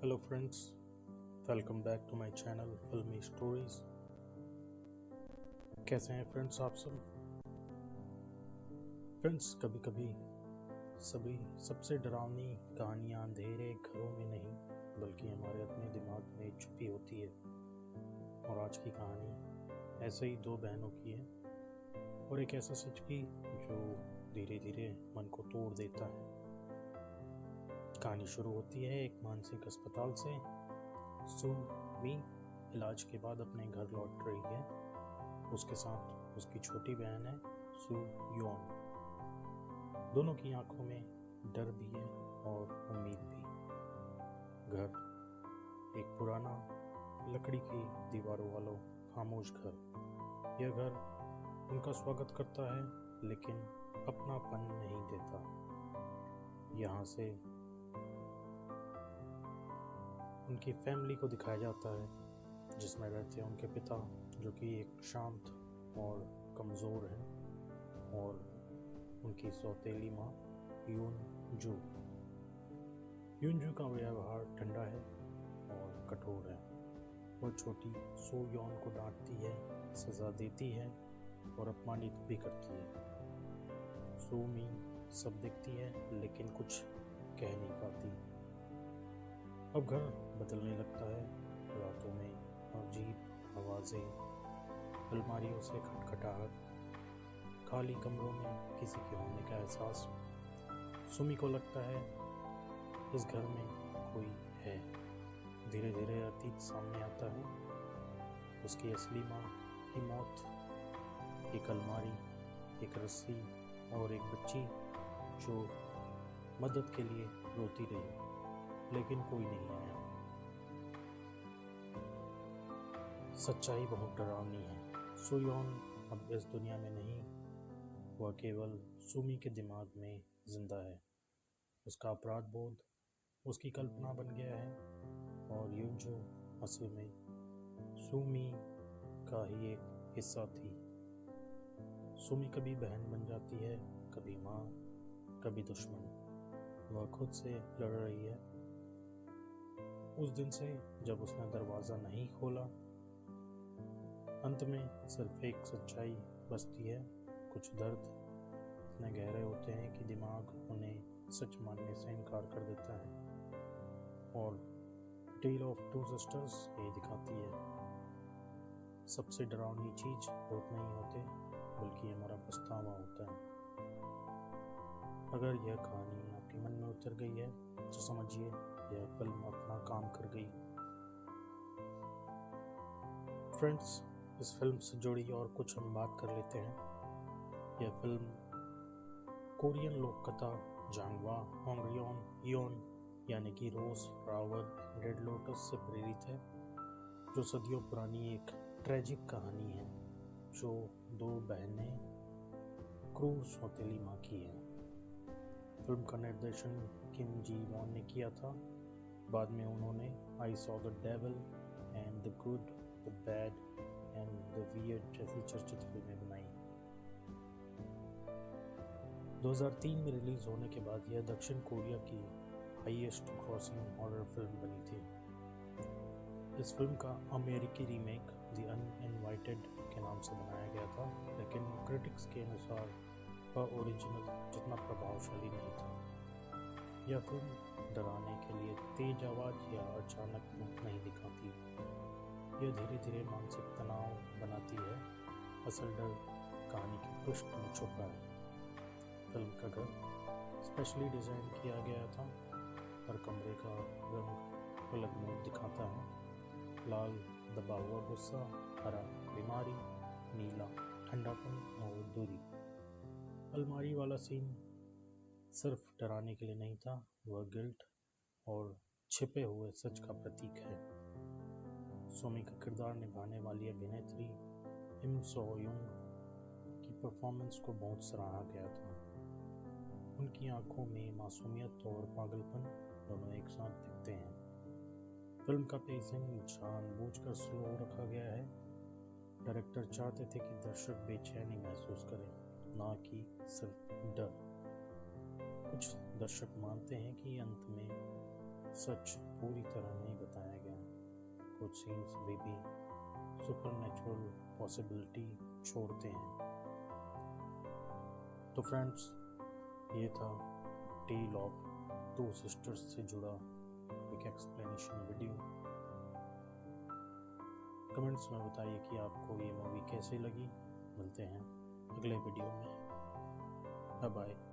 Hello friends, welcome back to my channel filmy stories. कैसे हैं friends आप सब? फ्रेंड्स, कभी कभी सबसे डरावनी कहानियाँ अंधेरे घरों में नहीं बल्कि हमारे अपने दिमाग में छुपी होती है। और आज की कहानी ऐसे ही दो बहनों की है और एक ऐसा सच भी जो धीरे धीरे मन को तोड़ देता है। कहानी शुरू होती है एक मानसिक अस्पताल से। सू मी इलाज के बाद अपने घर लौट रही है। उसके साथ उसकी छोटी बहन है सू योन। दोनों की आंखों में डर भी है और उम्मीद भी। घर एक पुराना लकड़ी की दीवारों वाला खामोश घर। यह घर उनका स्वागत करता है लेकिन अपनापन नहीं देता। यहाँ से उनकी फैमिली को दिखाया जाता है जिसमें रहते हैं उनके पिता, जो कि एक शांत और कमज़ोर है, और उनकी सौतेली माँ यूनजू। यूनजू का व्यवहार ठंडा है और कठोर है। वो छोटी सू योन को डांटती है, सज़ा देती है और अपमानित भी करती है। सू मी सब देखती है लेकिन कुछ कह नहीं पाती। अब घर बदलने लगता है। रातों में अजीब आवाज़ें, अलमारियों से खटखटाहट, खाली कमरों में किसी के होने का एहसास। सुमी को लगता है इस घर में कोई है। धीरे धीरे अतीत सामने आता है। उसकी असली माँ की मौत, एक अलमारी, एक रस्सी और एक बच्ची जो मदद के लिए रोती रही लेकिन कोई नहीं आया। सच्चाई बहुत डरावनी है। सू योन अब इस दुनिया में नहीं, वह केवल सुमी के दिमाग में जिंदा है। उसका अपराध बोध उसकी कल्पना बन गया है और यूनजू असल में सुमी का ही एक हिस्सा थी। सुमी कभी बहन बन जाती है, कभी माँ, कभी दुश्मन। वह खुद से लड़ रही है। उस दिन से जब उसने दरवाज़ा नहीं खोला, अंत में सिर्फ एक सच्चाई बचती है। कुछ दर्द इतने गहरे होते हैं कि दिमाग उन्हें सच मानने से इनकार कर देता है। और टेल ऑफ टू सिस्टर्स ये दिखाती है सबसे डरावनी चीज़ भूत नहीं होते बल्कि हमारा पछतावा होता है। अगर यह कहानी आपके मन में उतर गई है तो समझिए यह फिल्म अपना काम कर गई। फ्रेंड्स, इस फिल्म से जुड़ी और कुछ हम बात कर लेते हैं। यह फिल्म कोरियन लोक कथा जांगवा होंगरियोन योन यानी कि रोज फ्लावर रेड लोटस से प्रेरित है, जो सदियों पुरानी एक ट्रेजिक कहानी है जो दो बहनें क्रूर सौतेली माँ की है। फिल्म का निर्देशन किम जी वॉन ने किया था। बाद में उन्होंने I saw the devil and the good, the bad and the weird जैसी चर्चित फिल्में बनाई। 2003 में रिलीज होने के बाद यह दक्षिण कोरिया की हाईएस्ट ग्रॉसिंग हॉरर फिल्म बनी थी। इस फिल्म का अमेरिकी रीमेक द अनइनवाइटेड के नाम से बनाया गया था, लेकिन क्रिटिक्स के अनुसार वह ओरिजिनल जितना प्रभावशाली नहीं था। यह फिल्म डराने के लिए तेज आवाज़ या अचानक भूत नहीं दिखाती। यह धीरे धीरे मानसिक तनाव बनाती है। असल डर कहानी की पृष्ठ में छुपा है। फिल्म का घर स्पेशली डिज़ाइन किया गया था। हर कमरे का रंग अलग मूड दिखाता है। लाल दबा हुआ गुस्सा, हरा बीमारी, नीला ठंडापन और दूरी। अलमारी वाला सीन सिर्फ डराने के लिए नहीं था, वह गिल्ट और छिपे हुए सच का प्रतीक है। सुमी का किरदार निभाने वाली अभिनेत्री इम सो युंग की परफॉर्मेंस को बहुत सराहा गया था। उनकी आंखों में मासूमियत और पागलपन दोनों एक साथ दिखते हैं। फिल्म का पेसिंग जानबूझकर स्लो रखा गया है। डायरेक्टर चाहते थे कि दर्शक बेचैनी महसूस करें, ना कि सिर्फ डर। कुछ दर्शक मानते हैं कि अंत में सच पूरी तरह नहीं बताया गया। कुछ सीन्स अभी भी सुपरनैचुरल पॉसिबिलिटी छोड़ते हैं। तो फ्रेंड्स, ये था टेल ऑफ टू सिस्टर्स से जुड़ा एक एक्सप्लेनेशन वीडियो। कमेंट्स में बताइए कि आपको ये मूवी कैसी लगी। मिलते हैं अगले वीडियो में। Bye bye.